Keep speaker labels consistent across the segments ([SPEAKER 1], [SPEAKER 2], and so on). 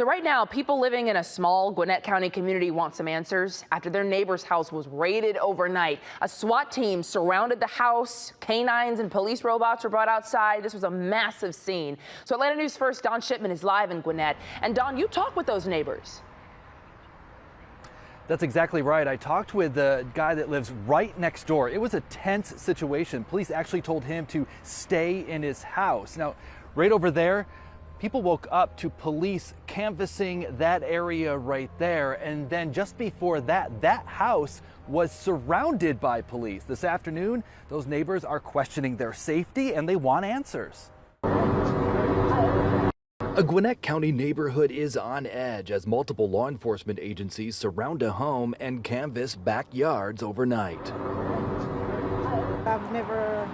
[SPEAKER 1] So right now, people living in a small Gwinnett County community want some answers after their neighbor's house was raided overnight. A SWAT team surrounded the house. Canines and police robots were brought outside. This was a massive scene. So Atlanta News First, Don Shipman is live in Gwinnett. And Don, you talked with those neighbors.
[SPEAKER 2] That's exactly right. I talked with the guy that lives right next door. It was a tense situation. Police actually told him to stay in his house. Now, right over there, people woke up to police canvassing that area right there. And then just before that, that house was surrounded by police. This afternoon, those neighbors are questioning their safety and they want answers. A Gwinnett County neighborhood is on edge as multiple law enforcement agencies surround a home and canvass backyards overnight.
[SPEAKER 3] I've never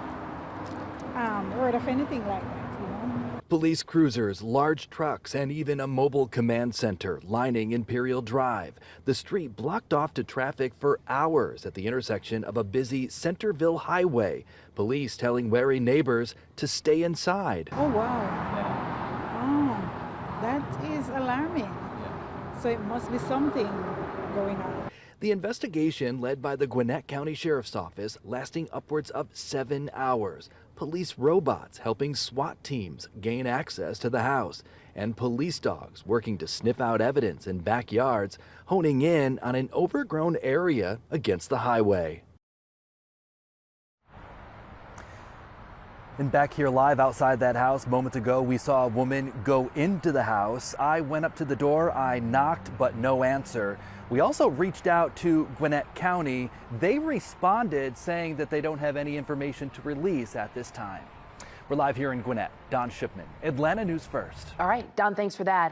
[SPEAKER 3] heard of anything like that, you know.
[SPEAKER 2] Police cruisers, large trucks, and even a mobile command center lining Imperial Drive. The street blocked off to traffic for hours at the intersection of a busy Centerville highway. Police telling wary neighbors to stay inside.
[SPEAKER 3] Oh, wow. That is alarming. So it must be something going on.
[SPEAKER 2] The investigation, led by the Gwinnett County Sheriff's Office, lasting upwards of 7 hours. Police robots helping SWAT teams gain access to the house, and police dogs working to sniff out evidence in backyards, honing in on an overgrown area against the highway. And back here live outside that house moments ago, we saw a woman go into the house. I went up to the door, I knocked, but no answer. We also reached out to Gwinnett County. They responded saying that they don't have any information to release at this time. We're live here in Gwinnett. Don Shipman, Atlanta News First.
[SPEAKER 1] All right, Don, thanks for that.